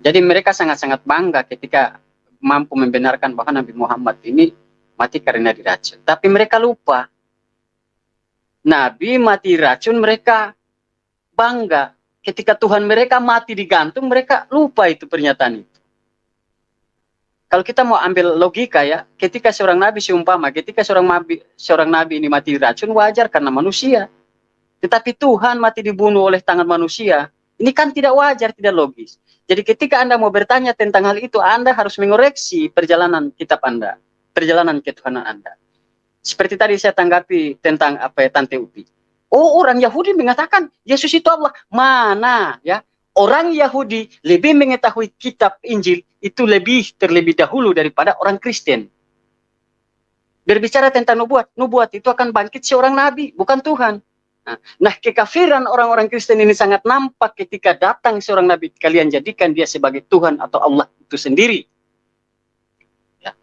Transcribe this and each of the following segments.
Jadi mereka sangat-sangat bangga ketika mampu membenarkan bahwa Nabi Muhammad ini mati karena diracun. Tapi mereka lupa. Nabi mati racun, mereka bangga. Ketika Tuhan mereka mati digantung, mereka lupa itu pernyataan itu. Kalau kita mau ambil logika ya, ketika seorang nabi seumpama, ketika seorang nabi ini mati diracun, wajar karena manusia. Tetapi Tuhan mati dibunuh oleh tangan manusia. Ini kan tidak wajar, tidak logis. Jadi ketika Anda mau bertanya tentang hal itu, Anda harus mengoreksi perjalanan kitab Anda, perjalanan ketuhanan Anda. Seperti tadi saya tanggapi tentang apa ya, Tante Upi. Oh, orang Yahudi mengatakan Yesus itu Allah. Mana ya? Orang Yahudi lebih mengetahui kitab Injil itu terlebih dahulu daripada orang Kristen. Berbicara tentang nubuat itu akan bangkit seorang nabi, bukan Tuhan. Nah, kekafiran orang-orang Kristen ini sangat nampak ketika datang seorang nabi, kalian jadikan dia sebagai Tuhan atau Allah itu sendiri. Ya.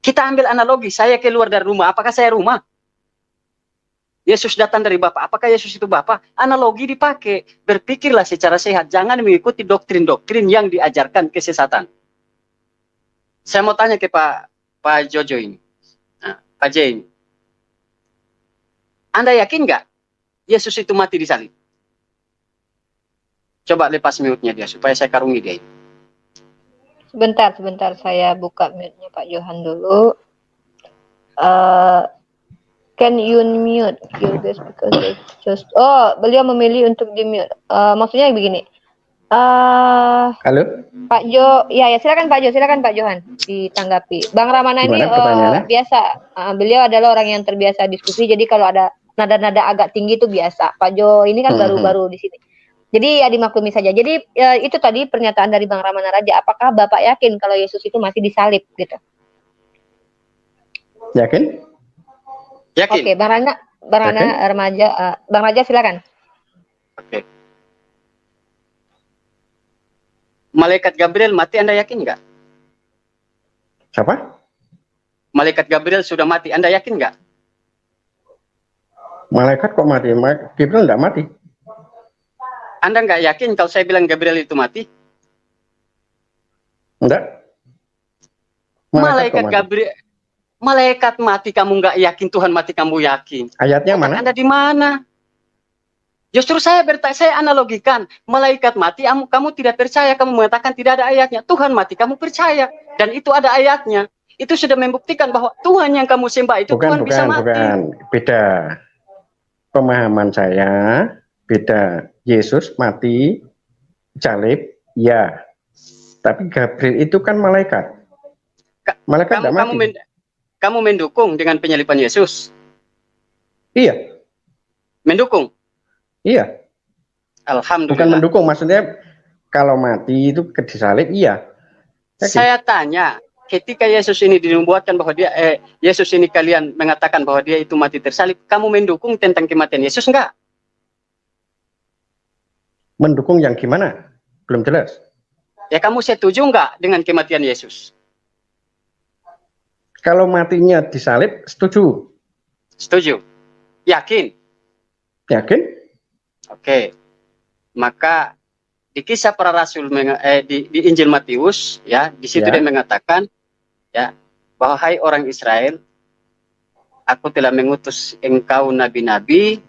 Kita ambil analogi, saya keluar dari rumah, apakah saya rumah? Yesus datang dari Bapa, apakah Yesus itu Bapa? Analogi dipakai, berpikirlah secara sehat, jangan mengikuti doktrin-doktrin yang diajarkan kesesatan. Saya mau tanya ke Pak Jojo ini, Pak J ini. Anda yakin nggak Yesus itu mati di salib? Coba lepas mute-nya dia supaya saya karungi dia. Sebentar saya buka mute-nya Pak Johan dulu. Can you mute your guys because they just beliau memilih untuk di mute. Maksudnya begini. Halo. Pak Jo, ya silakan Pak Johan ditanggapi. Bang Ramana ini biasa. Beliau adalah orang yang terbiasa diskusi. Jadi kalau ada nada-nada agak tinggi itu biasa. Pak Jo ini kan baru-baru di sini. Jadi ya dimaklumi saja. Jadi itu tadi pernyataan dari Bang Ramana Raja. Apakah Bapak yakin kalau Yesus itu masih disalib gitu? Yakin? Yakin. Oke, Bang Raja silakan. Oke. Malaikat Gabriel mati, Anda yakin nggak? Siapa? Malaikat Gabriel sudah mati, Anda yakin nggak? Malaikat kok mati? Gabriel nggak mati. Anda nggak yakin kalau saya bilang Gabriel itu mati? Enggak. Malaikat Gabriel, malaikat mati kamu nggak yakin, Tuhan mati kamu yakin. Ayatnya mana? Anda di mana? Justru saya analogikan, malaikat mati, kamu tidak percaya, kamu mengatakan tidak ada ayatnya. Tuhan mati, kamu percaya, dan itu ada ayatnya. Itu sudah membuktikan bahwa Tuhan yang kamu sembah itu Tuhan bisa mati. Beda. Pemahaman saya beda. Yesus mati, salib, ya. Tapi Gabriel itu kan malaikat. Malaikat tidak mati. Kamu mendukung dengan penyaliban Yesus? Iya. Mendukung? Iya. Alhamdulillah. Bukan mendukung, maksudnya kalau mati itu disalib, iya. Saya tanya, ketika Yesus ini dinubuatkan bahwa Yesus ini kalian mengatakan bahwa dia itu mati tersalib, kamu mendukung tentang kematian Yesus enggak? Mendukung yang gimana? Belum jelas. Ya kamu setuju enggak dengan kematian Yesus? Kalau matinya disalib, setuju. Setuju. Yakin? Yakin? Oke. Maka di kisah para rasul di Injil Matius ya, di situ dia mengatakan ya, bahwa hai orang Israel, aku telah mengutus engkau nabi-nabi,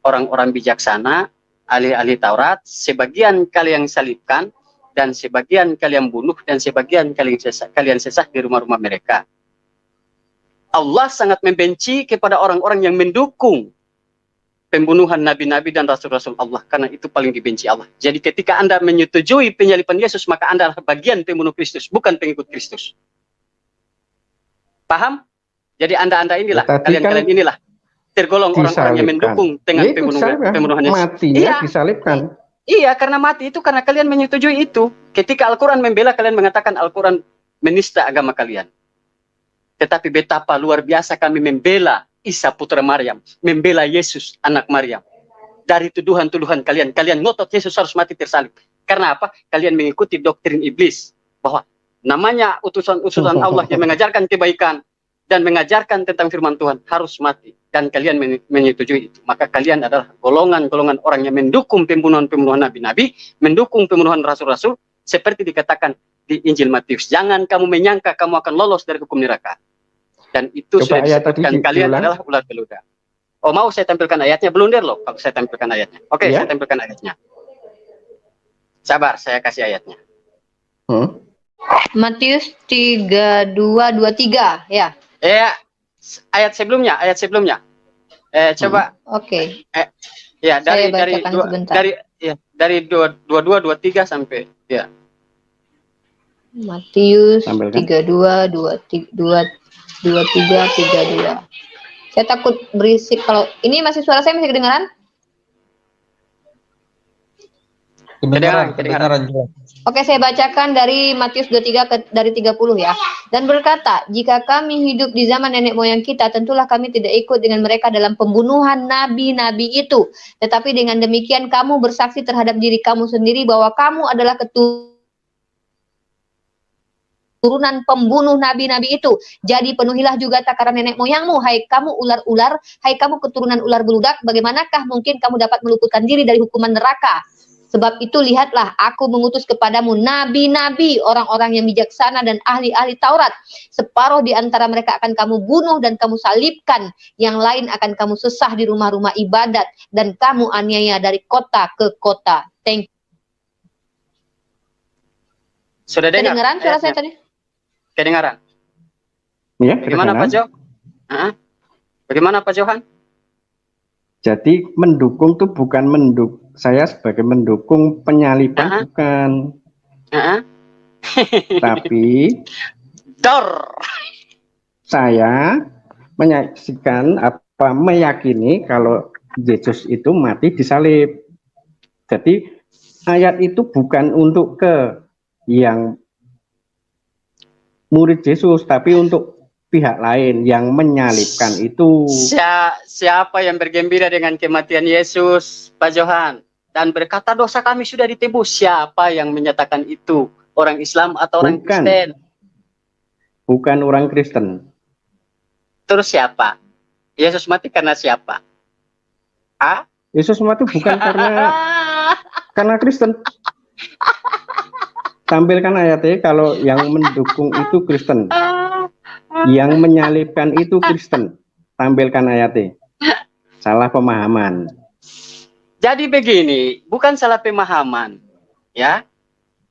orang-orang bijaksana, ahli-ahli Taurat, sebagian kalian salibkan dan sebagian kalian bunuh dan sebagian kalian sesah di rumah-rumah mereka. Allah sangat membenci kepada orang-orang yang mendukung pembunuhan nabi-nabi dan rasul-rasul Allah, karena itu paling dibenci Allah. Jadi ketika Anda menyetujui penyaliban Yesus, maka Anda adalah bagian pembunuh Kristus, bukan pengikut Kristus. Paham? Jadi Anda inilah, kalian inilah tergolong orang-orang yang mendukung dengan pembunuhan Yesus. Matinya disalibkan. Iya, karena mati itu karena kalian menyetujui itu. Ketika Al-Quran membela, kalian mengatakan Al-Quran menista agama kalian. Tetapi betapa luar biasa kami membela Isa putra Maryam, membela Yesus anak Maryam. Dari tuduhan-tuduhan kalian, kalian ngotot Yesus harus mati tersalib. Karena apa? Kalian mengikuti doktrin iblis bahwa namanya utusan Allah yang mengajarkan kebaikan dan mengajarkan tentang firman Tuhan harus mati, dan kalian menyetujui itu. Maka kalian adalah golongan-golongan orang yang mendukung pembunuhan nabi-nabi, mendukung pembunuhan rasul-rasul, seperti dikatakan di Injil Matius. Jangan kamu menyangka kamu akan lolos dari hukum neraka. Dan itu Coba sudah ayat tadi disebutkan kalian diulang. adalah ular beludak. Oh, mau saya tampilkan ayatnya? Blunder loh kalau saya tampilkan ayatnya. Oke, Ya. saya tampilkan ayatnya. Sabar, saya kasih ayatnya. Matius 32:23 ya. Ayat sebelumnya. Coba. Oke. Ya, Saya bacakan sebentar. Dari 22 23 sampai ya. Matius Tampilkan. 32 Saya takut berisik kalau ini masih suara saya masih kedengaran? Kedengaran. Oke, saya bacakan dari Matius 23 dari 30 ya. Dan berkata, jika kami hidup di zaman nenek moyang kita, tentulah kami tidak ikut dengan mereka dalam pembunuhan nabi-nabi itu. Tetapi dengan demikian kamu bersaksi terhadap diri kamu sendiri bahwa kamu adalah keturunan pembunuh nabi-nabi itu. Jadi penuhilah juga takaran nenek moyangmu, hai kamu ular-ular, hai kamu keturunan ular beludak, bagaimanakah mungkin kamu dapat meluputkan diri dari hukuman neraka? Sebab itu lihatlah, aku mengutus kepadamu nabi-nabi, orang-orang yang bijaksana dan ahli-ahli Taurat. Separuh di antara mereka akan kamu bunuh dan kamu salibkan, yang lain akan kamu sesah di rumah-rumah ibadat, dan kamu aniaya dari kota ke kota. Thank you. Sudah dengar? Kedengaran suara saya tadi? Kedengaran. Ya, Bagaimana Pak Jo? Bagaimana Pak Johan? Jadi mendukung tuh bukan saya sebagai mendukung penyaliban bukan. Tapi saya menyaksikan meyakini kalau Yesus itu mati disalib. Jadi ayat itu bukan untuk ke yang murid Yesus, tapi untuk pihak lain yang menyalibkan itu. Siapa yang bergembira dengan kematian Yesus, Pak Johan, dan berkata dosa kami sudah ditebus? Siapa yang menyatakan itu? Orang Islam atau orang Kristen? Bukan orang Kristen. Terus siapa? Yesus mati karena siapa? Yesus mati bukan karena Kristen. Tampilkan ayatnya kalau yang mendukung itu Kristen. Yang menyalibkan itu Kristen. Tampilkan ayatnya. Salah pemahaman. Jadi begini, bukan salah pemahaman, ya.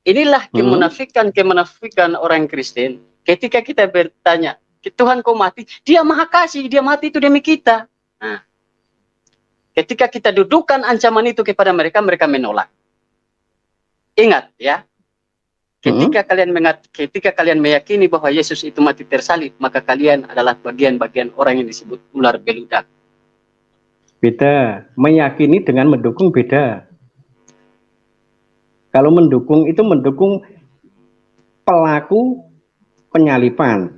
Inilah kemunafikan orang Kristen. Ketika kita bertanya, Tuhan kau mati, Dia Maha Kasih, Dia mati itu demi kita. Nah, ketika kita dudukan ancaman itu kepada mereka, mereka menolak. Ingat, ya. Ketika kalian meyakini bahwa Yesus itu mati tersalib, maka kalian adalah bagian-bagian orang yang disebut ular beludak. Beda, meyakini dengan mendukung beda. Kalau mendukung itu mendukung pelaku penyaliban.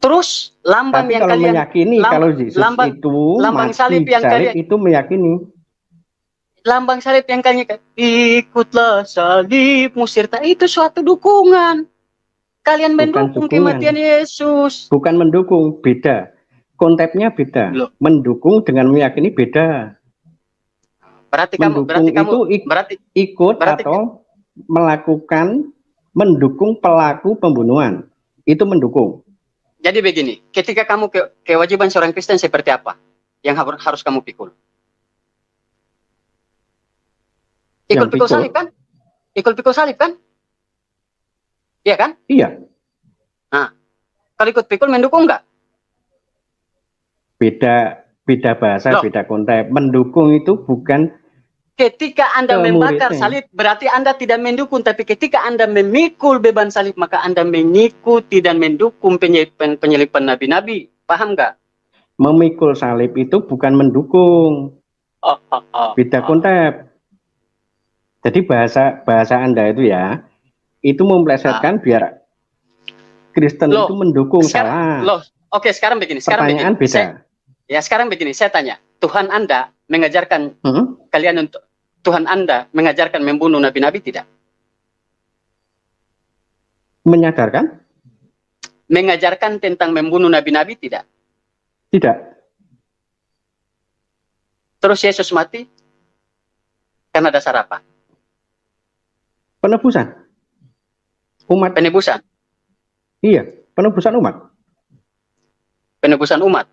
Terus lambang tapi yang kalau kalian meyakini kalau Yesus itu lambang salib yang kalian itu meyakini. Lambang salib yang kalian ikutlah salibmu serta itu suatu dukungan. Kalian mendukung kematian Yesus. Bukan mendukung, beda. Konsepnya beda. Loh. Mendukung dengan meyakini beda. Berarti kamu ikut atau melakukan mendukung pelaku pembunuhan. Itu mendukung. Jadi begini, ketika kamu kewajiban seorang Kristen seperti apa yang harus kamu pikul? Ikut pikul salib kan? Ikut pikul salib kan? Iya kan? Iya. Nah, kalau ikut pikul mendukung nggak? Beda bahasa, beda konteks. Mendukung itu bukan. Ketika Anda membakar salib, berarti Anda tidak mendukung. Tapi ketika Anda memikul beban salib, maka Anda mengikuti dan mendukung penyelipan nabi-nabi. Paham nggak? Memikul salib itu bukan mendukung. Beda konteks. Jadi bahasa Anda itu ya, itu memplesetkan biar Kristen itu mendukung salah. Oke, sekarang begini. Pertanyaan beda. Sekarang begini, saya tanya. Tuhan Anda mengajarkan kalian untuk Tuhan Anda mengajarkan membunuh nabi-nabi tidak? Menyadarkan? Mengajarkan tentang membunuh nabi-nabi tidak? Tidak. Terus Yesus mati karena dasar apa? Penebusan. Umat. Penebusan. Iya, penebusan umat. Penebusan umat.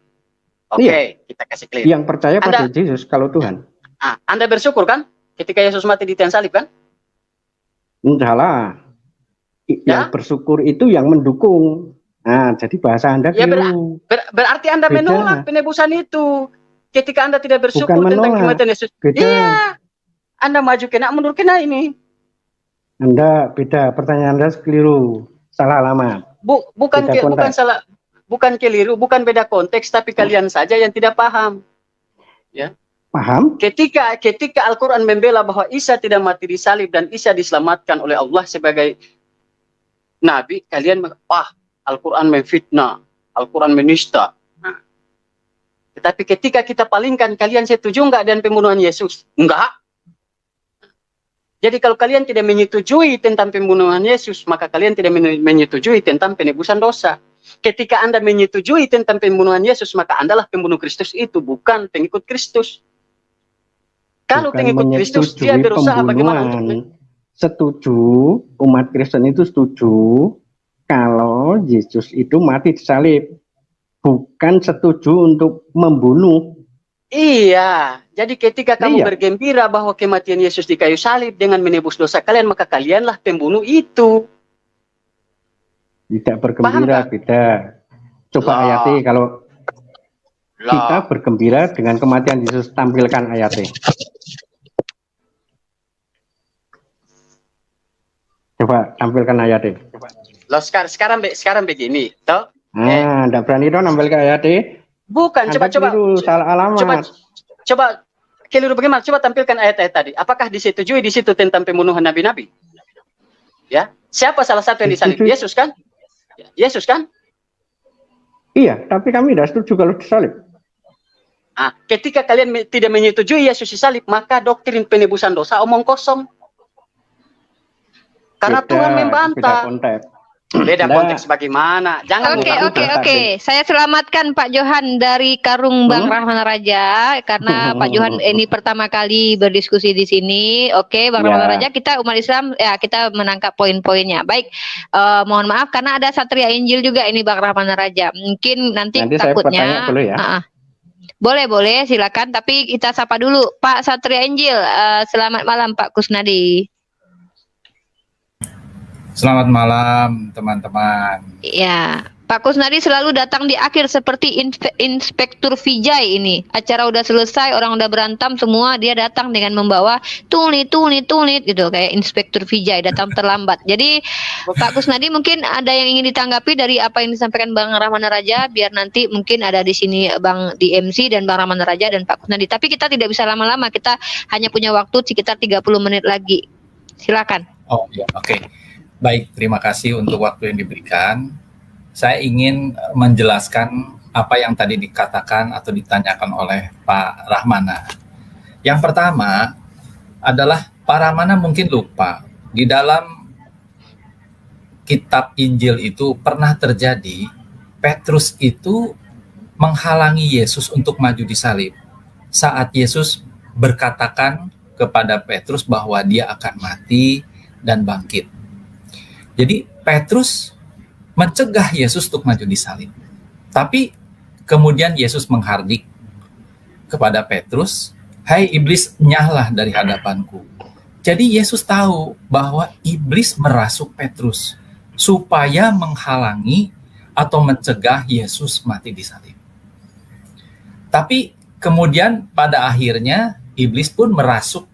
Oke, Iya. kita kasih clear. Yang percaya pada Yesus kalau Tuhan. Anda bersyukur kan ketika Yesus mati di tiang salib kan? Entahlah. Yang Ya? bersyukur itu yang mendukung. Nah, jadi bahasa Anda Ya keliru. berarti Anda Beda. menolak penebusan itu. Ketika Anda tidak bersyukur Bukan tentang menolak. kematian Yesus. Beda. Iya. Anda maju kena mundur kena ini. Anda beda, pertanyaan Anda keliru. Salah alamat. Bukan Beda konteks. bukan salah, bukan keliru, bukan beda konteks, tapi kalian saja yang tidak paham. Ya. Paham? Ketika Al-Quran membela bahwa Isa tidak mati di salib dan Isa diselamatkan oleh Allah sebagai Nabi, kalian Al-Quran memfitnah, Al-Quran menista. Nah. Tetapi ketika kita palingkan, kalian setuju nggak dengan pembunuhan Yesus? Enggak. Jadi kalau kalian tidak menyetujui tentang pembunuhan Yesus, maka kalian tidak menyetujui tentang penebusan dosa. Ketika Anda menyetujui tentang pembunuhan Yesus, maka Anda lah pembunuh Kristus itu, bukan pengikut Kristus. Kalau Bukan pengikut Kristus, dia menyetujui berusaha bagaimana pembunuhan. untuk... Setuju, umat Kristen itu setuju kalau Yesus itu mati disalib. Bukan setuju untuk membunuh. Iya, jadi ketika kamu Iya. bergembira bahwa kematian Yesus di kayu salib dengan menebus dosa kalian, maka kalianlah pembunuh itu. Tidak bergembira, Paham, beda. Coba Lah. ayatnya kalau kita Lah, bergembira dengan kematian Yesus, tampilkan ayatnya. Coba tampilkan ayatnya. loh, sekarang begini, toh? Nggak berani dong nampilkan ayatnya. Bukan, Anda keliru, salah alamat. coba keliru bagaimana? Coba tampilkan ayat-ayat tadi. Apakah disetujui di situ tentang pembunuhan nabi-nabi? Ya, siapa salah satu yang disalib? Disetujui. Yesus kan? Yesus kan? Iya, tapi kami tidak setuju kalau disalib. Ketika kalian tidak menyetujui Yesus disalib, maka doktrin penebusan dosa omong kosong. Karena Tuhan Beda membantah. konteks. Beda Nah. konteks bagaimana? Jangan Oke, mutar-mutar. oke. Saya selamatkan Pak Johan dari karung Bang Rahman Raja karena Pak Johan ini pertama kali berdiskusi di sini. Oke, Bang Ya. Rahman Raja, kita umat Islam ya kita menangkap poin-poinnya. Baik, mohon maaf karena ada Satria Injil juga ini Bang Rahman Raja. Mungkin nanti saya bertanya takutnya. dulu ya. Boleh, silakan. Tapi kita sapa dulu Pak Satria Injil. Selamat malam Pak Kusnadi. Selamat malam teman-teman. Ya, Pak Kusnadi selalu datang di akhir seperti Inspektur Vijay ini. Acara udah selesai, orang udah berantem semua, dia datang dengan membawa tulit gitu kayak Inspektur Vijay datang terlambat. Jadi Pak Kusnadi mungkin ada yang ingin ditanggapi dari apa yang disampaikan Bang Rahman Raja, biar nanti mungkin ada di sini Bang DMC dan Bang Rahman Raja dan Pak Kusnadi. Tapi kita tidak bisa lama-lama, kita hanya punya waktu sekitar 30 menit lagi. Silakan. Oh ya, oke. Baik, terima kasih untuk waktu yang diberikan. Saya ingin menjelaskan apa yang tadi dikatakan atau ditanyakan oleh Pak Rahmana. Yang pertama adalah Pak Rahmana mungkin lupa, di dalam kitab Injil itu pernah terjadi Petrus itu menghalangi Yesus untuk maju di salib. Saat Yesus berkatakan kepada Petrus bahwa dia akan mati dan bangkit. Jadi Petrus mencegah Yesus untuk maju di salib. Tapi kemudian Yesus menghardik kepada Petrus, "Hai iblis, nyahlah dari hadapanku." Jadi Yesus tahu bahwa iblis merasuk Petrus supaya menghalangi atau mencegah Yesus mati di salib. Tapi kemudian pada akhirnya iblis pun merasuk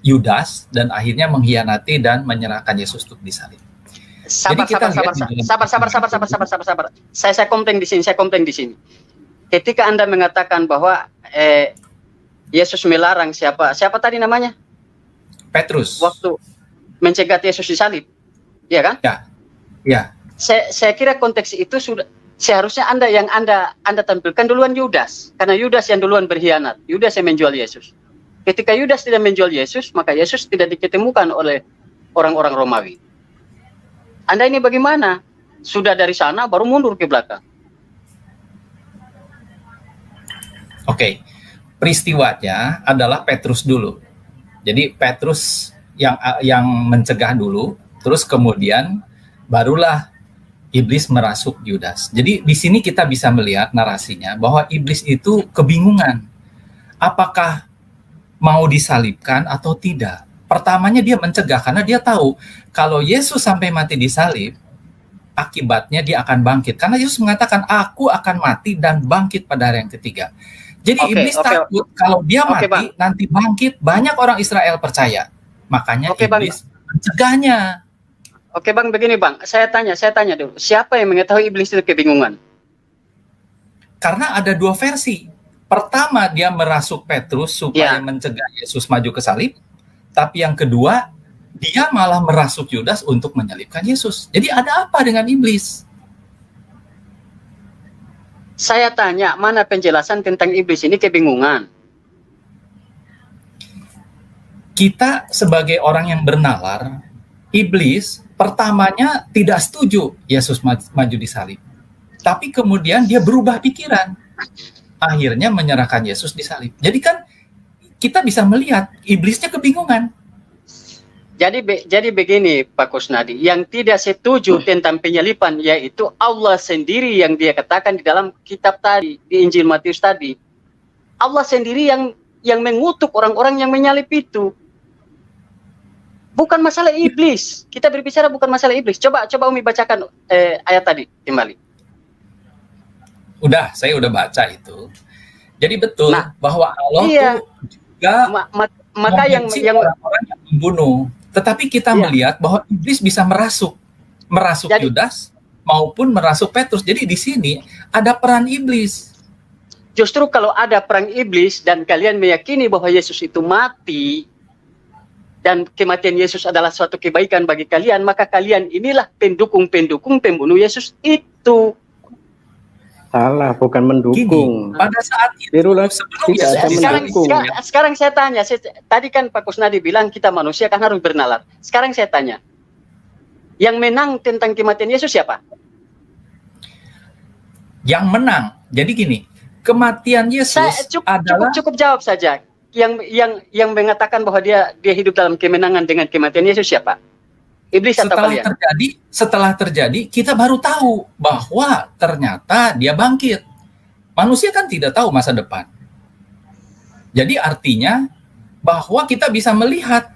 Yudas dan akhirnya mengkhianati dan menyerahkan Yesus untuk disalib. Sabar. Saya komplain di sini. Ketika Anda mengatakan bahwa Yesus melarang siapa tadi namanya? Petrus. Waktu mencegat Yesus disalib. Iya kan? Ya. Saya kira konteks itu sudah seharusnya Anda tampilkan duluan Yudas, karena Yudas yang duluan berkhianat. Yudas yang menjual Yesus. Ketika Yudas tidak menjual Yesus, maka Yesus tidak diketemukan oleh orang-orang Romawi. Anda ini bagaimana? Sudah dari sana baru mundur ke belakang. Oke. Peristiwanya adalah Petrus dulu. Jadi Petrus yang mencegah dulu, terus kemudian barulah iblis merasuk Yudas. Jadi di sini kita bisa melihat narasinya bahwa iblis itu kebingungan. Apakah mau disalibkan atau tidak? Pertamanya dia mencegah karena dia tahu kalau Yesus sampai mati disalib, akibatnya dia akan bangkit. Karena Yesus mengatakan, aku akan mati dan bangkit pada hari yang ketiga. Jadi iblis takut kalau dia mati, nanti bangkit, banyak orang Israel percaya. Makanya iblis mencegahnya. Oke Bang, begini Bang, saya tanya dulu, siapa yang mengetahui iblis itu kebingungan? Karena ada dua versi. Pertama, dia merasuk Petrus supaya mencegah Yesus maju ke salib. Tapi yang kedua, dia malah merasuk Yudas untuk menyalibkan Yesus. Jadi ada apa dengan iblis? Saya tanya, mana penjelasan tentang iblis ini kebingungan? Kita sebagai orang yang bernalar, iblis pertamanya tidak setuju Yesus maju di salib. Tapi kemudian dia berubah pikiran. Akhirnya menyerahkan Yesus di salib. Jadi kan kita bisa melihat iblisnya kebingungan. Jadi begini Pak Kusnadi, yang tidak setuju tentang penyalipan yaitu Allah sendiri yang dia katakan di dalam kitab tadi, di Injil Matius tadi. Allah sendiri yang mengutuk orang-orang yang menyalip itu. Bukan masalah iblis. Kita berbicara bukan masalah iblis. Coba Umi bacakan ayat tadi kembali. Saya udah baca itu. Jadi betul bahwa Allah tuh juga maka yang orang-orang yang membunuh. Tetapi kita melihat bahwa iblis bisa merasuk Yudas maupun merasuk Petrus. Jadi di sini ada peran iblis. Justru kalau ada peran iblis dan kalian meyakini bahwa Yesus itu mati dan kematian Yesus adalah suatu kebaikan bagi kalian, maka kalian inilah pendukung-pendukung pembunuh Yesus itu. Salah, bukan mendukung. Gini, pada saat itu sekarang saya tanya, tadi kan Pak Kusnadi bilang kita manusia kan harus bernalar. Sekarang saya tanya, yang menang tentang kematian Yesus siapa? Yang menang. Jadi gini, kematian Yesus cukup jawab saja. Yang mengatakan bahwa dia hidup dalam kemenangan dengan kematian Yesus siapa? Iblis atau kalian? Setelah terjadi, kita baru tahu bahwa ternyata dia bangkit. Manusia kan tidak tahu masa depan. Jadi artinya bahwa kita bisa melihat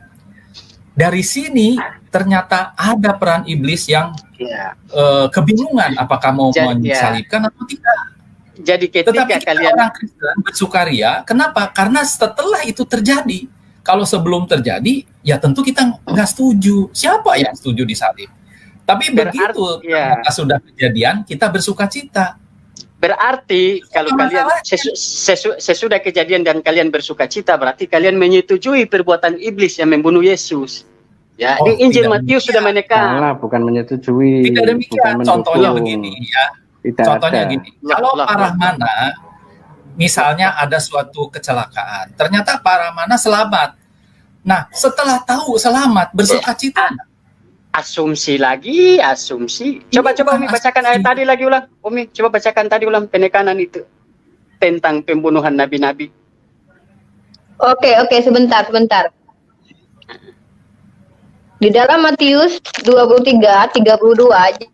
dari sini ternyata ada peran iblis yang kebingungan apakah mau mensalibkan atau tidak. Jadi ketika kalian orang Kristen bersukaria, kenapa? Karena setelah itu terjadi. Kalau sebelum terjadi, ya tentu kita nggak setuju. Siapa yang setuju disalib? Tapi begitu sudah kejadian, kita bersuka cita. Berarti kalau kalian sesudah kejadian dan kalian bersuka cita, berarti kalian menyetujui perbuatan iblis yang membunuh Yesus. Ya, di Injil Matius sudah menekan. Salah, bukan menyetujui. Tidak demikian. Contohnya begini ya. Contohnya gini. Kalau Pak Rahmana misalnya ada suatu kecelakaan, ternyata Pak Rahmana selamat. Nah, setelah tahu selamat, bersuka cita. Asumsi. Coba Umi bacakan ayat tadi lagi ulang. Umi, coba bacakan tadi ulang penekanan itu tentang pembunuhan nabi-nabi. Oke, sebentar. Di dalam Matius 23:32.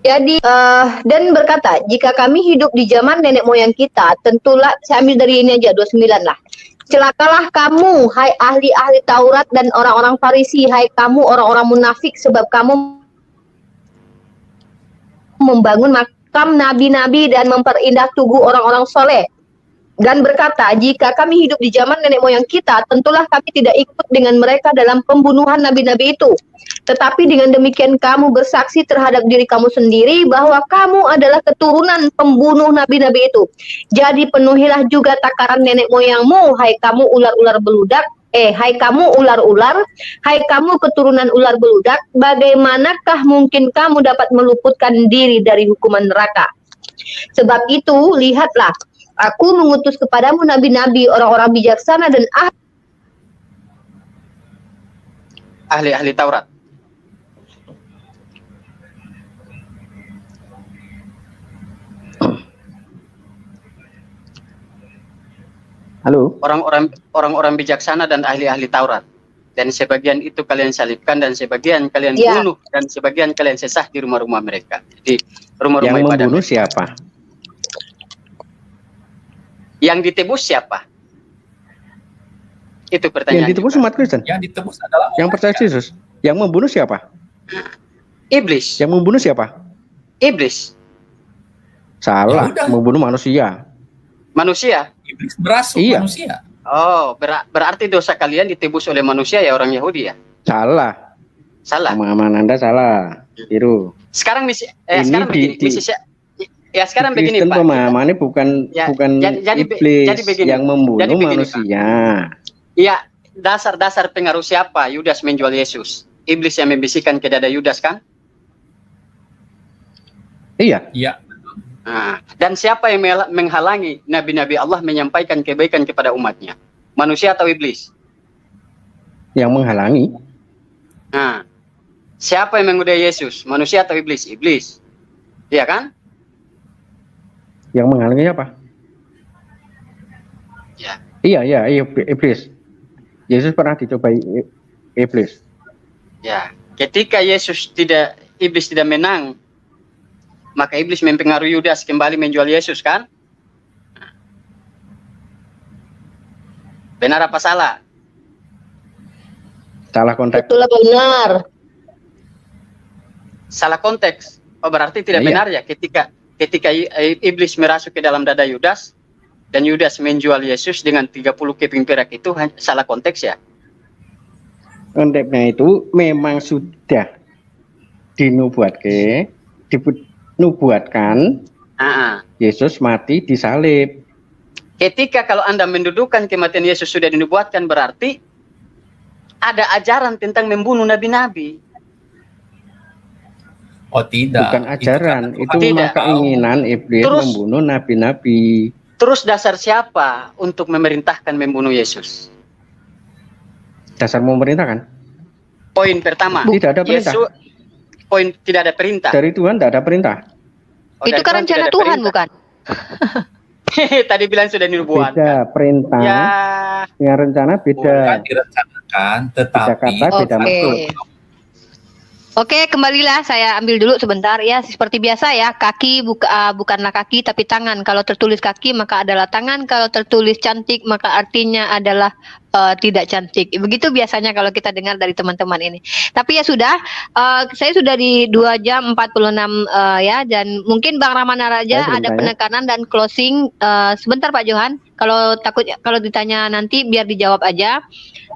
Jadi dan berkata, jika kami hidup di zaman nenek moyang kita, tentulah, saya ambil dari ini aja 29 lah. Celakalah kamu, hai ahli-ahli Taurat dan orang-orang Farisi, hai kamu orang-orang munafik, sebab kamu membangun makam nabi-nabi dan memperindah tugu orang-orang soleh. Dan berkata, jika kami hidup di zaman nenek moyang kita, tentulah kami tidak ikut dengan mereka dalam pembunuhan nabi-nabi itu. Tetapi dengan demikian kamu bersaksi terhadap diri kamu sendiri bahwa kamu adalah keturunan pembunuh nabi-nabi itu. Jadi penuhilah juga takaran nenek moyangmu, hai kamu ular-ular beludak. Hai kamu ular-ular, hai kamu keturunan ular beludak, bagaimanakah mungkin kamu dapat meluputkan diri dari hukuman neraka? Sebab itu, lihatlah, aku mengutus kepadamu nabi-nabi, orang-orang bijaksana dan ahli-ahli Taurat. Halo. Orang-orang bijaksana dan ahli-ahli Taurat. Dan sebagian itu kalian salibkan, dan sebagian kalian Ya. bunuh, dan sebagian kalian sesah di rumah-rumah mereka. Di Yang rumah-rumah ibadah membunuh mereka. siapa? Yang ditebus siapa? Itu pertanyaan. Yang ditebus juga. umat Kristen. Yang ditebus adalah Yang percaya umatnya. Yesus. Yang membunuh siapa? Iblis. Yang membunuh siapa? Iblis. Salah, Ya udah. membunuh manusia. Manusia. Iblis merasuk Iya. manusia. Oh, berarti dosa kalian ditebus oleh manusia ya, orang Yahudi ya? Salah. Salah. Pemahaman Anda salah. Tiru. Sekarang Ini sekarang begini, ya sekarang begini Kristen Pak. pemahamannya bukan Ya, bukan jadi iblis begini. yang membunuh Jadi begini, manusia. Ya, dasar pengaruh siapa Yudas menjual Yesus? Iblis yang membisikkan ke dada Yudas kan? Iya, Iya. Nah, dan siapa yang menghalangi nabi-nabi Allah menyampaikan kebaikan kepada umatnya? Manusia atau iblis? yang menghalangi. Nah, siapa yang menggoda Yesus? Manusia atau iblis? Iblis. Iya kan? Yang menghalangi apa? Ya. Iya, iblis. Yesus pernah dicobai iblis. Ya, ketika iblis tidak menang, maka iblis mempengaruhi Yudas kembali menjual Yesus kan? Benar apa salah? Salah konteks. Betul apa benar? Salah konteks. Oh, berarti tidak Iya. benar ya ketika iblis merasuk ke dalam dada Yudas dan Yudas menjual Yesus dengan 30 keping perak, itu salah konteks ya? Konteksnya itu memang sudah dinubuatkan Yesus mati disalib. Ketika kalau Anda mendudukan kematian Yesus sudah dinubuatkan, berarti ada ajaran tentang membunuh nabi-nabi. Oh tidak. Bukan ajaran, itu Tidak. memang keinginan iblis Terus- membunuh nabi-nabi. Terus dasar siapa untuk memerintahkan membunuh Yesus? Dasar memerintahkan. Poin pertama. Tidak ada perintah. Poin tidak ada perintah. Dari Tuhan tidak ada perintah. Oh, Itu dari kan Tuhan tidak rencana ada Tuhan, perintah. bukan? Tadi bilang sudah dinubuatkan. Beda perintah. Ya, Yang rencana beda. Bukan direncanakan, tetapi kata, beda Oke. maksud. Oke, kembalilah saya ambil dulu sebentar ya. Seperti biasa ya, kaki bukanlah kaki tapi tangan. Kalau tertulis kaki maka adalah tangan. Kalau tertulis cantik maka artinya adalah tidak cantik. Begitu biasanya kalau kita dengar dari teman-teman ini. Tapi ya sudah, saya sudah di 2 jam 46 ya, dan mungkin Bang Ramana Raja Saya belum ada tanya. penekanan dan closing. Sebentar Pak Johan, kalau ditanya nanti biar dijawab aja.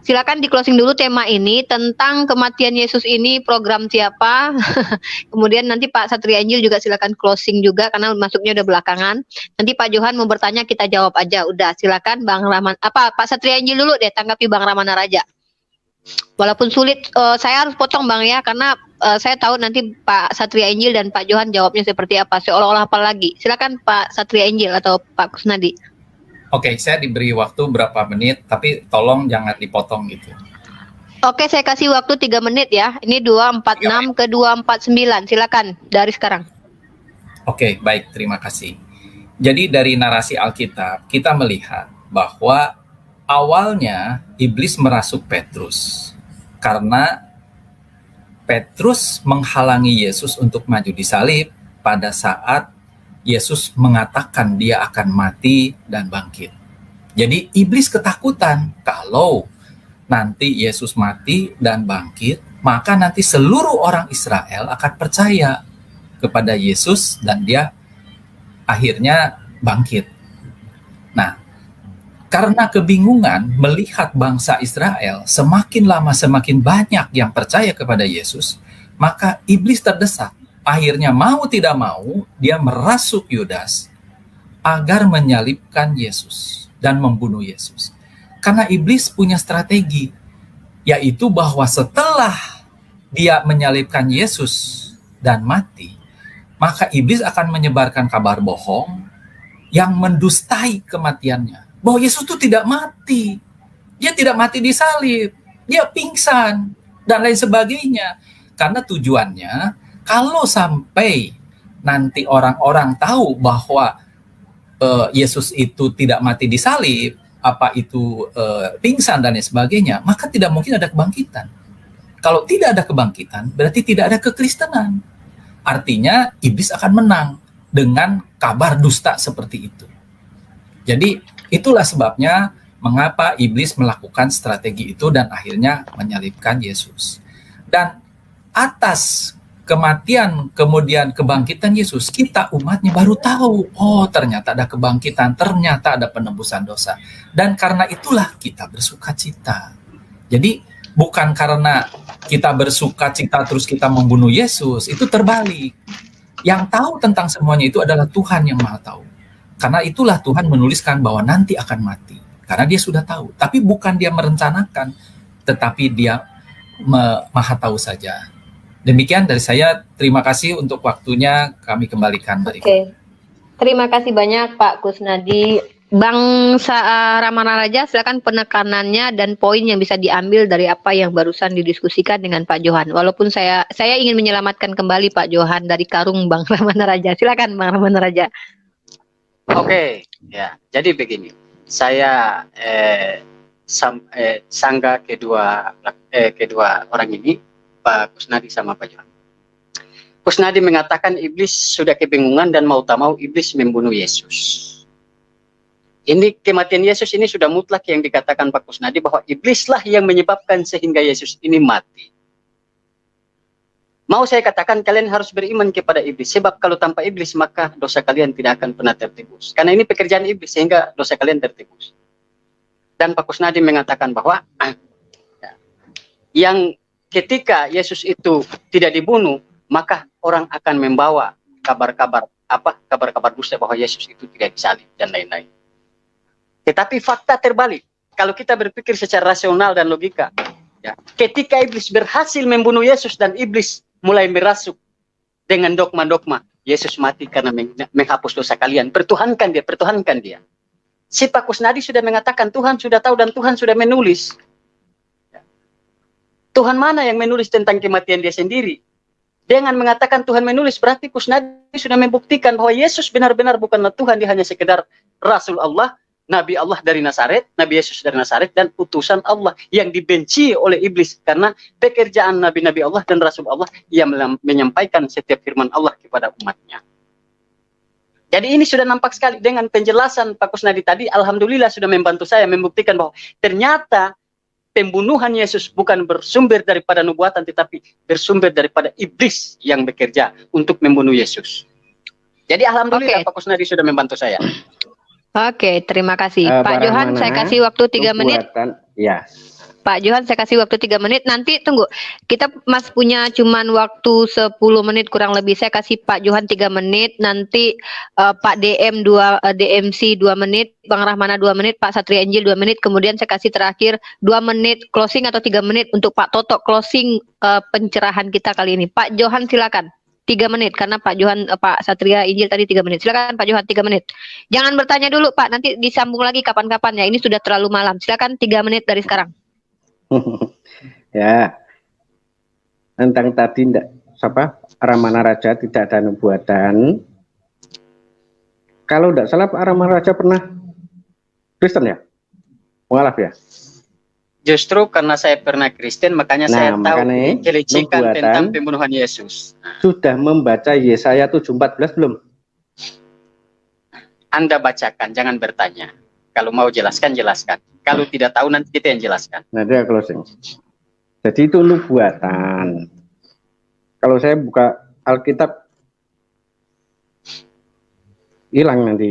Silakan di closing dulu tema ini tentang kematian Yesus ini, program siapa. Kemudian nanti Pak Satria Injil juga silakan closing juga karena masuknya udah belakangan. Nanti Pak Johan mau bertanya kita jawab aja. Udah silakan Bang Rahman. Pak Satria Injil dulu deh tanggapi Bang Ramana Raja. Walaupun sulit, saya harus potong Bang ya karena saya tahu nanti Pak Satria Injil dan Pak Johan jawabnya seperti apa. Seolah-olah apa lagi. Silakan Pak Satria Injil atau Pak Kusnadi. Oke, saya diberi waktu berapa menit, tapi tolong jangan dipotong gitu. Oke, saya kasih waktu 3 menit ya. Ini 246 ke 249. Silakan dari sekarang. Oke, baik, terima kasih. Jadi dari narasi Alkitab, kita melihat bahwa awalnya iblis merasuk Petrus karena Petrus menghalangi Yesus untuk maju di salib pada saat Yesus mengatakan dia akan mati dan bangkit. Jadi iblis ketakutan kalau nanti Yesus mati dan bangkit, maka nanti seluruh orang Israel akan percaya kepada Yesus dan dia akhirnya bangkit. Nah, karena kebingungan melihat bangsa Israel semakin lama semakin banyak yang percaya kepada Yesus, maka iblis terdesak. Akhirnya mau tidak mau dia merasuk Yudas agar menyalibkan Yesus dan membunuh Yesus. Karena iblis punya strategi, yaitu bahwa setelah dia menyalibkan Yesus dan mati, maka iblis akan menyebarkan kabar bohong yang mendustai kematiannya. Bahwa Yesus itu tidak mati. Dia tidak mati di salib. Dia pingsan dan lain sebagainya. Karena tujuannya, kalau sampai nanti orang-orang tahu bahwa Yesus itu tidak mati di salib, pingsan dan lain sebagainya, maka tidak mungkin ada kebangkitan. Kalau tidak ada kebangkitan, berarti tidak ada kekristenan. Artinya iblis akan menang dengan kabar dusta seperti itu. Jadi itulah sebabnya mengapa iblis melakukan strategi itu dan akhirnya menyalibkan Yesus. Dan atas kematian kemudian kebangkitan Yesus, kita umatnya baru tahu, oh ternyata ada kebangkitan, ternyata ada penebusan dosa. Dan karena itulah kita bersuka cita. Jadi bukan karena kita bersuka cita terus kita membunuh Yesus, itu terbalik. Yang tahu tentang semuanya itu adalah Tuhan yang Maha Tahu. Karena itulah Tuhan menuliskan bahwa nanti akan mati. Karena dia sudah tahu. Tapi bukan dia merencanakan, tetapi dia Maha Tahu saja. Demikian dari saya. Terima kasih untuk waktunya. Kami kembalikan. Oke. Terima kasih banyak Pak Kusnadi. Bang Ramana Raja, silakan penekanannya dan poin yang bisa diambil dari apa yang barusan didiskusikan dengan Pak Johan. Walaupun saya ingin menyelamatkan kembali Pak Johan dari karung Bang Ramana Raja. Silakan Bang Ramana Raja. Oke, ya. Jadi begini, saya sangga kedua orang ini, Pak Kusnadi sama Pak Johan. Kusnadi mengatakan iblis sudah kebingungan dan mau tak mau iblis membunuh Yesus. Ini kematian Yesus ini sudah mutlak yang dikatakan Pak Kusnadi bahwa iblislah yang menyebabkan sehingga Yesus ini mati. Mau saya katakan kalian harus beriman kepada iblis, sebab kalau tanpa iblis maka dosa kalian tidak akan pernah tertebus. Karena ini pekerjaan iblis sehingga dosa kalian tertebus. Dan Pak Kusnadi mengatakan bahwa yang ketika Yesus itu tidak dibunuh, maka orang akan membawa kabar-kabar dusta bahwa Yesus itu tidak disalib dan lain-lain. Tetapi fakta terbalik. Kalau kita berpikir secara rasional dan logika, ya, ketika iblis berhasil membunuh Yesus dan iblis mulai merasuk dengan dogma-dogma, Yesus mati karena menghapus dosa kalian. Pertuhankan dia. Si Pak Kusnadi sudah mengatakan Tuhan sudah tahu dan Tuhan sudah menulis. Tuhan mana yang menulis tentang kematian dia sendiri? Dengan mengatakan Tuhan menulis, berarti Kusnadi sudah membuktikan bahwa Yesus benar-benar bukanlah Tuhan, dia hanya sekedar Rasul Allah, Nabi Allah dari Nazaret, Nabi Yesus dari Nazaret, dan utusan Allah yang dibenci oleh iblis karena pekerjaan Nabi-Nabi Allah dan Rasul Allah yang menyampaikan setiap firman Allah kepada umatnya. Jadi ini sudah nampak sekali dengan penjelasan Pak Kusnadi tadi, alhamdulillah sudah membantu saya membuktikan bahwa ternyata pembunuhan Yesus bukan bersumber daripada nubuatan, tetapi bersumber daripada iblis yang bekerja untuk membunuh Yesus. Jadi alhamdulillah Pak Kusnadi sudah membantu saya. Oke, terima kasih. Pak Johan, saya kasih waktu 3 menit. Ya. Pak Johan, saya kasih waktu 3 menit. Nanti tunggu, kita punya cuman waktu 10 menit kurang lebih. Saya kasih Pak Johan 3 menit. Nanti Pak DMC 2 menit, Bang Rahmana 2 menit, Pak Satria Injil 2 menit. Kemudian saya kasih terakhir 2 menit closing atau 3 menit untuk Pak Toto closing pencerahan kita kali ini. Pak Johan silakan. 3 menit karena Pak Johan, Pak Satria Injil tadi 3 menit. Silakan Pak Johan 3 menit. Jangan bertanya dulu Pak, nanti disambung lagi kapan-kapan ya. Ini sudah terlalu malam. Silakan 3 menit dari sekarang. Ya. Tentang tadi Ramana Raja tidak ada nubuatan. Kalau tidak salah Pak Ramana Raja pernah Kristen ya? Mualaf ya? Justru karena saya pernah Kristen, makanya saya tahu kelicikan tentang pembunuhan Yesus. Sudah membaca Yesaya 7:14 belum? Anda bacakan, jangan bertanya. Kalau mau jelaskan, jelaskan. Kalau tidak tahu, nanti kita yang jelaskan. Nah, dia closing. Jadi itu nubuatan. Kalau saya buka Alkitab, hilang nanti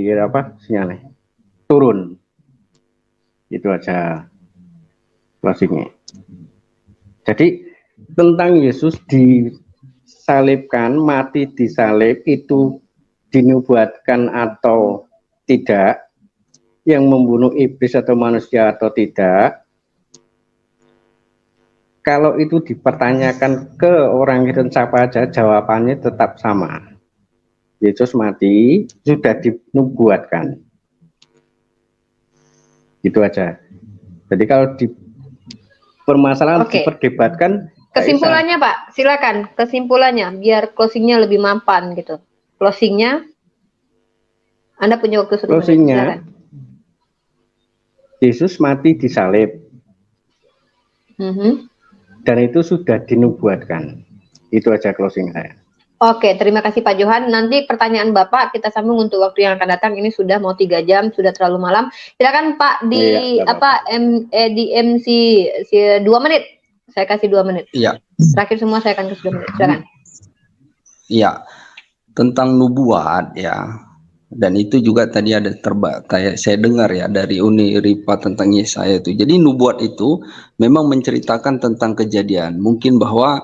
sinyalnya. Turun. Itu aja. Closingnya. Jadi tentang Yesus disalibkan, mati disalib itu dinubuatkan atau tidak, yang membunuh iblis atau manusia atau tidak. Kalau itu dipertanyakan ke orang Kristen siapa aja, jawabannya tetap sama. Yesus mati sudah dinubuatkan. Itu aja. Jadi kalau permasalahan diperdebatkan. Kesimpulannya Pak, silakan kesimpulannya biar closingnya lebih mampan gitu. Closingnya, Anda punya waktu 1 menit. Silakan. Yesus mati disalib Mhm. dan itu sudah dinubuatkan. Itu aja closing saya. Oke, terima kasih Pak Johan. Nanti pertanyaan Bapak kita sambung untuk waktu yang akan datang. Ini sudah mau 3 jam, sudah terlalu malam. Silakan Pak di Iya, nggak apa-apa. di MC 2 menit. Saya kasih 2 menit. Iya, Terakhir semua saya akan kasih 2 menit. Silakan. iya. Tentang nubuat ya. Dan itu juga tadi ada kayak saya dengar ya dari Uni Ripa tentang Yesaya itu. Jadi nubuat itu memang menceritakan tentang kejadian. Mungkin bahwa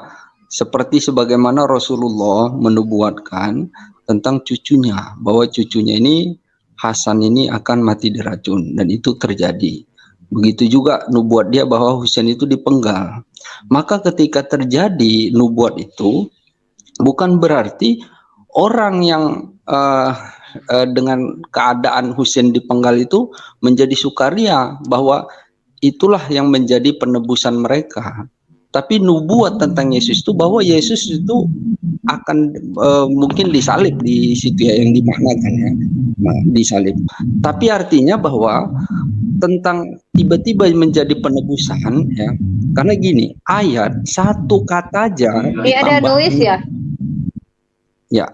seperti sebagaimana Rasulullah menubuatkan tentang cucunya, bahwa cucunya ini Hasan ini akan mati diracun, dan itu terjadi. Begitu juga nubuat dia bahwa Husain itu dipenggal. Maka ketika terjadi nubuat itu, bukan berarti orang yang dengan keadaan Husain dipenggal itu menjadi sukaria bahwa itulah yang menjadi penebusan mereka. Tapi nubuat tentang Yesus itu bahwa Yesus itu akan mungkin disalib di situ ya, yang dimaknakan ya, disalib. Tapi artinya bahwa tentang tiba-tiba menjadi penebusan ya, karena gini, ayat satu kata aja Ada noise ya? Ya,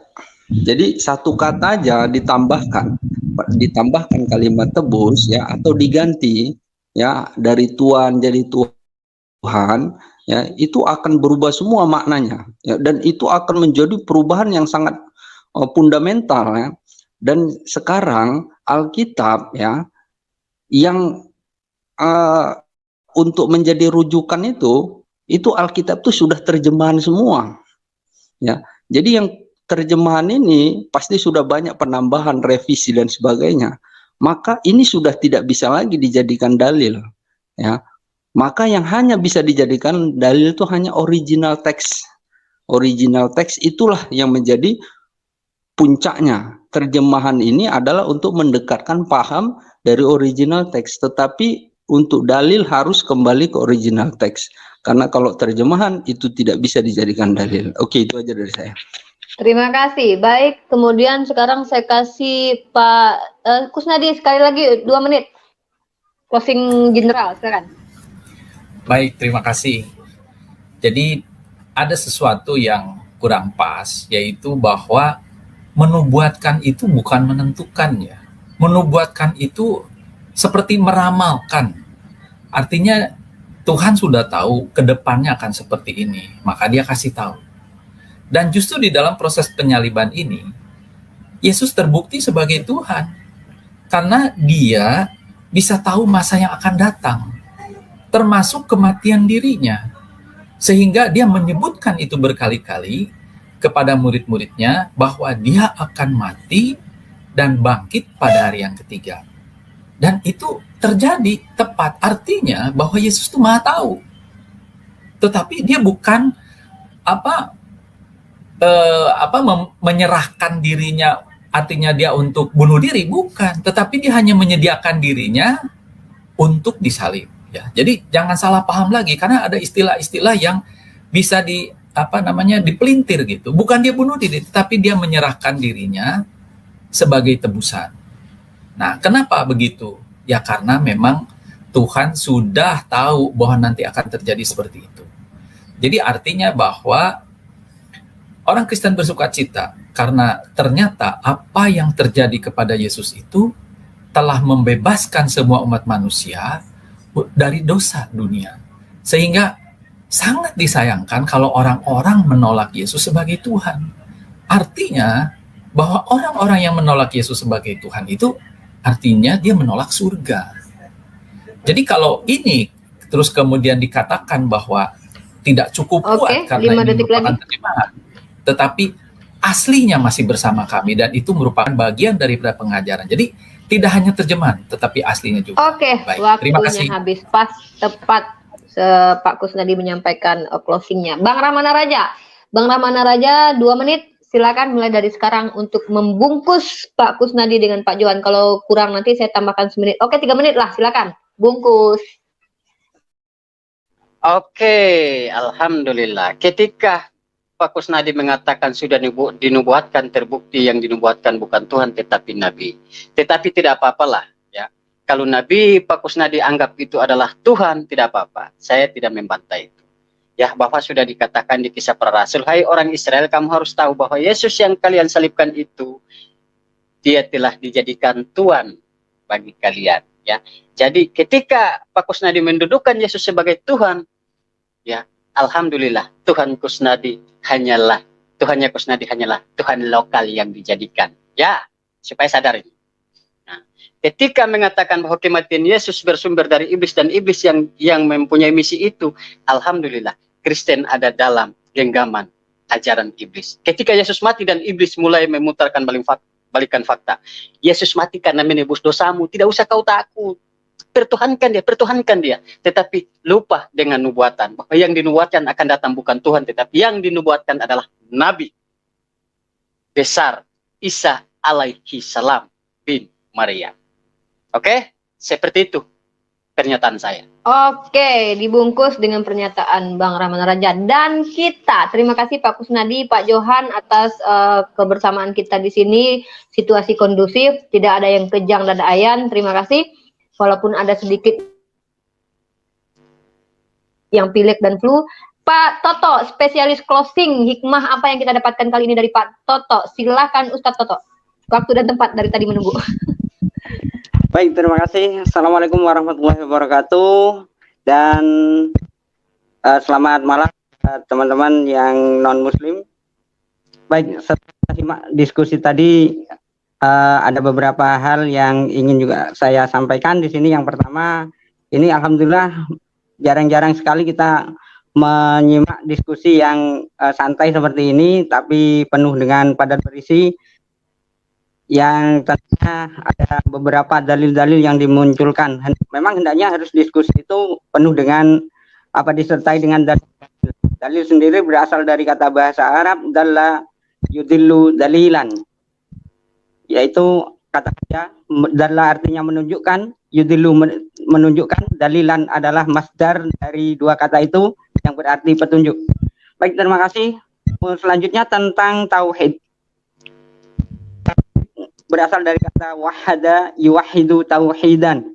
jadi satu kata aja ditambahkan kalimat tebus ya, atau diganti ya dari Tuhan jadi Tuhan ya, itu akan berubah semua maknanya ya, dan itu akan menjadi perubahan yang sangat fundamental ya. Dan sekarang Alkitab ya yang untuk menjadi rujukan itu Alkitab itu sudah terjemahan semua ya. Jadi yang terjemahan ini pasti sudah banyak penambahan, revisi dan sebagainya. Maka ini sudah tidak bisa lagi dijadikan dalil ya. Maka yang hanya bisa dijadikan dalil itu hanya original teks. Original teks itulah yang menjadi puncaknya. Terjemahan ini adalah untuk mendekatkan paham dari original teks. Tetapi untuk dalil harus kembali ke original teks. Karena kalau terjemahan itu tidak bisa dijadikan dalil. Oke, itu aja dari saya. Terima kasih. Baik, kemudian sekarang saya kasih Pak Kusnadi sekali lagi 2 menit. Closing general, silakan. Baik, terima kasih. Jadi ada sesuatu yang kurang pas, yaitu bahwa menubuatkan itu bukan menentukan ya. Menubuatkan itu seperti meramalkan. Artinya Tuhan sudah tahu ke depannya akan seperti ini, maka dia kasih tahu. Dan justru di dalam proses penyaliban ini, Yesus terbukti sebagai Tuhan. Karena dia bisa tahu masa yang akan datang, termasuk kematian dirinya. Sehingga dia menyebutkan itu berkali-kali kepada murid-muridnya bahwa dia akan mati dan bangkit pada hari yang ketiga. Dan itu terjadi tepat. Artinya bahwa Yesus itu Maha tahu. Tetapi dia bukan menyerahkan dirinya, artinya dia untuk bunuh diri, bukan. Tetapi dia hanya menyediakan dirinya untuk disalib. Ya, jadi jangan salah paham lagi, karena ada istilah-istilah yang bisa dipelintir gitu. Bukan dia bunuh diri, tetapi dia menyerahkan dirinya sebagai tebusan. Nah, kenapa begitu? Ya karena memang Tuhan sudah tahu bahwa nanti akan terjadi seperti itu. Jadi artinya bahwa orang Kristen bersukacita karena ternyata apa yang terjadi kepada Yesus itu telah membebaskan semua umat manusia dari dosa dunia. Sehingga sangat disayangkan kalau orang-orang menolak Yesus sebagai Tuhan. Artinya bahwa orang-orang yang menolak Yesus sebagai Tuhan itu artinya dia menolak surga. Jadi kalau ini terus kemudian dikatakan bahwa tidak cukup kuat karena ini merupakan terjemahan, tetapi aslinya masih bersama kami dan itu merupakan bagian daripada pengajaran. Jadi tidak hanya terjemahan, tetapi aslinya juga. Baik, waktunya habis pas tepat Pak Kusnadi menyampaikan closingnya. Bang Ramana Raja 2 menit, silakan mulai dari sekarang untuk membungkus Pak Kusnadi dengan Pak Johan. Kalau kurang nanti saya tambahkan 1 menit. 3 menit lah, silakan bungkus. Alhamdulillah. Ketika Pak Kusnadi mengatakan sudah dinubuatkan, terbukti yang dinubuatkan bukan Tuhan tetapi Nabi. Tetapi tidak apa-apalah ya. Kalau Nabi Pak Kusnadi anggap itu adalah Tuhan, tidak apa-apa. Saya tidak membantai itu. Ya, Bapak sudah dikatakan di Kisah Para Rasul, hai orang Israel, kamu harus tahu bahwa Yesus yang kalian salibkan itu, dia telah dijadikan Tuhan bagi kalian. Ya, jadi ketika Pak Kusnadi mendudukkan Yesus sebagai Tuhan, ya, alhamdulillah, Tuhannya Kusnadi hanyalah Tuhan lokal yang dijadikan. Ya, supaya sadar ini. Ketika mengatakan bahwa kematian Yesus bersumber dari iblis dan iblis yang mempunyai misi itu, alhamdulillah Kristen ada dalam genggaman ajaran iblis. Ketika Yesus mati dan iblis mulai memutarkan balikan fakta, Yesus mati karena menebus dosamu, tidak usah kau takut. Pertuhankan dia, tetapi lupa dengan nubuatan bahwa yang dinubuatkan akan datang bukan Tuhan, tetapi yang dinubuatkan adalah Nabi besar Isa alaihi salam bin Maria. Oke, seperti itu pernyataan saya. Oke, dibungkus dengan pernyataan Bang Ramana Raja dan kita. Terima kasih Pak Kusnadi, Pak Johan atas kebersamaan kita di sini. Situasi kondusif, tidak ada yang kejang dan ayan. Terima kasih. Walaupun ada sedikit yang pilek dan flu. Pak Toto, spesialis closing, hikmah apa yang kita dapatkan kali ini dari Pak Toto? Silakan Ustadz Toto. Waktu dan tempat dari tadi menunggu. Baik, terima kasih. Assalamualaikum warahmatullahi wabarakatuh. Dan selamat malam teman-teman yang non-muslim. Baik, setelah simak diskusi tadi, ada beberapa hal yang ingin juga saya sampaikan di sini. Yang pertama, ini alhamdulillah jarang-jarang sekali kita menyimak diskusi yang santai seperti ini, tapi penuh dengan padat berisi, yang tentunya ada beberapa dalil-dalil yang dimunculkan. Memang hendaknya harus diskusi itu penuh dengan disertai dengan dalil. Dalil sendiri berasal dari kata bahasa Arab dalla yudillu dalilan, yaitu kata kerja. Dalla artinya menunjukkan, yudillu menunjukkan, dalilan adalah masdar dari dua kata itu yang berarti petunjuk. Baik, terima kasih. Selanjutnya tentang tauhid. Berasal dari kata wahada yuwahidu tauhidan,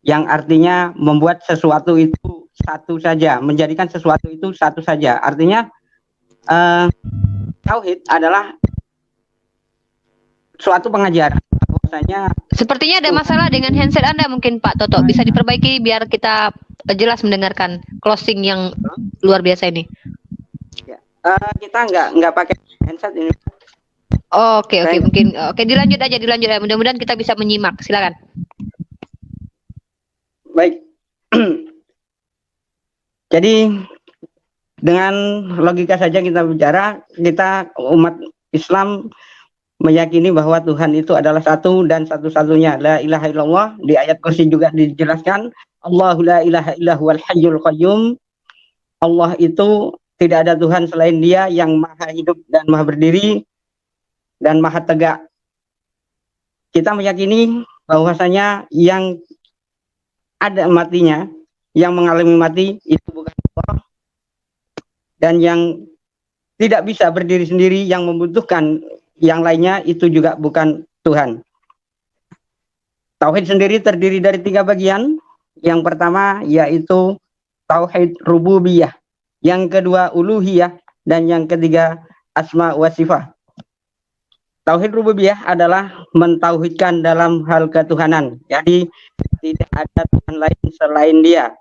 yang artinya membuat sesuatu itu satu saja, menjadikan sesuatu itu satu saja. Artinya tauhid adalah suatu pengajaran bahwasanya. Sepertinya ada masalah dengan handset Anda mungkin Pak Toto. Bisa diperbaiki biar kita jelas mendengarkan closing yang luar biasa ini. Ya, kita nggak pakai handset ini. Oke, mungkin dilanjut aja. Mudah-mudahan kita bisa menyimak. Silakan. Baik. Jadi dengan logika saja kita bicara, kita umat Islam meyakini bahwa Tuhan itu adalah satu dan satu-satunya, la ilaha illallah. Di ayat kursi juga dijelaskan, Allahu la ilaha illahu wal hayyul qayyum. Allah itu tidak ada Tuhan selain Dia yang maha hidup dan maha berdiri dan maha tegak. Kita meyakini bahwasanya yang ada matinya, yang mengalami mati itu bukan Allah, dan yang tidak bisa berdiri sendiri, yang membutuhkan yang lainnya itu juga bukan Tuhan. Tauhid sendiri terdiri dari 3 bagian. Yang pertama yaitu tauhid rububiyah, yang kedua uluhiyah, dan yang ketiga asma wa sifat. Tauhid rububiyah adalah mentauhidkan dalam hal ketuhanan. Jadi tidak ada Tuhan lain selain Dia.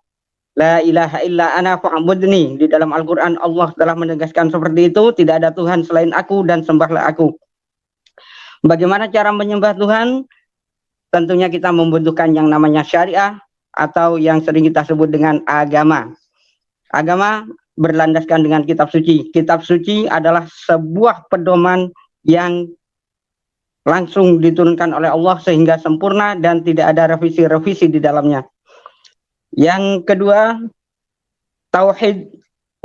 La ilaha illa ana fa'budni. Di dalam Al-Qur'an Allah telah menegaskan seperti itu, tidak ada Tuhan selain aku dan sembahlah aku. Bagaimana cara menyembah Tuhan? Tentunya kita membutuhkan yang namanya syariah atau yang sering kita sebut dengan agama. Agama berlandaskan dengan kitab suci. Kitab suci adalah sebuah pedoman yang langsung diturunkan oleh Allah sehingga sempurna dan tidak ada revisi-revisi di dalamnya. Yang kedua, tauhid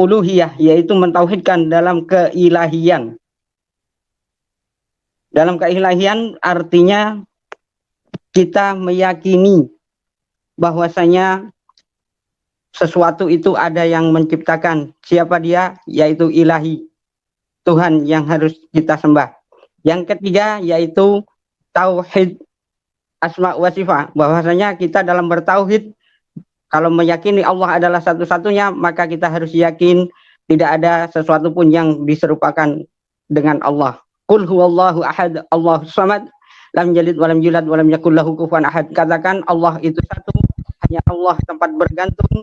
uluhiyah, yaitu mentauhidkan dalam keilahian. Dalam keilahian artinya kita meyakini bahwasanya sesuatu itu ada yang menciptakan. Siapa Dia? Yaitu ilahi, Tuhan yang harus kita sembah. Yang ketiga yaitu tauhid asma wa sifat, bahwasanya kita dalam bertauhid kalau meyakini Allah adalah satu-satunya, maka kita harus yakin tidak ada sesuatu pun yang diserupakan dengan Allah. Qul huwallahu ahad, Allahus samad, lam yalid walam yulad walam yakul lahu kufuwan ahad. Katakan Allah itu satu, hanya Allah tempat bergantung.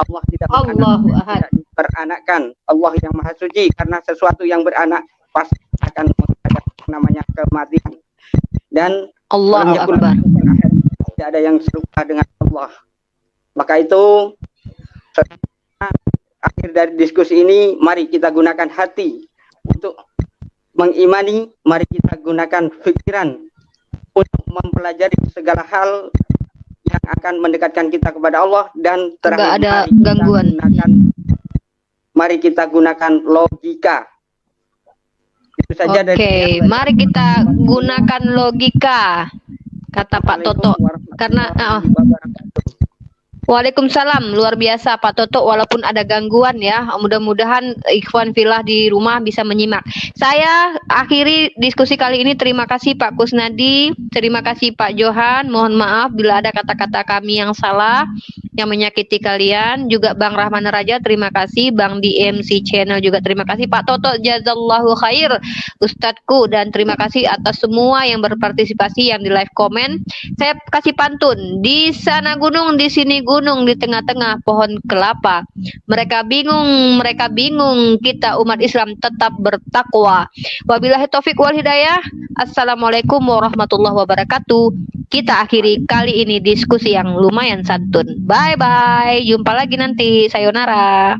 Allah tidak Allahu ahad. tidak beranakkan. Allah yang maha suci, karena sesuatu yang beranak pasti akan ada namanya kematian. Dan Allahu walam yakul akbar. lahu kufuwan ahad. Tidak ada yang serupa dengan Allah. Maka itu akhir dari diskusi ini, mari kita gunakan hati untuk mengimani, mari kita gunakan pikiran untuk mempelajari segala hal yang akan mendekatkan kita kepada Allah, dan Nggak ada mari kita gangguan. mari kita gunakan logika. Itu saja dari Oke, saya. mari kita gunakan logika, kata Pak Toto. Karena Waalaikumsalam, luar biasa Pak Toto, walaupun ada gangguan ya, mudah-mudahan ikhwan filah di rumah bisa menyimak. Saya akhiri diskusi kali ini, terima kasih Pak Kusnadi, terima kasih Pak Johan, mohon maaf bila ada kata-kata kami yang salah, yang menyakiti kalian, juga Bang Rahman Raja, terima kasih, Bang DMC Channel juga terima kasih, Pak Toto, jazallahu khair, Ustadku, dan terima kasih atas semua yang berpartisipasi yang di live comment. Saya kasih pantun, di sana gunung, di sini gunung, di tengah-tengah pohon kelapa. Mereka bingung, kita umat Islam tetap bertakwa. Wabillahi taufik wal hidayah. Assalamualaikum warahmatullahi wabarakatuh. Kita akhiri kali ini diskusi yang lumayan santun. Bye-bye, jumpa lagi nanti. Sayonara.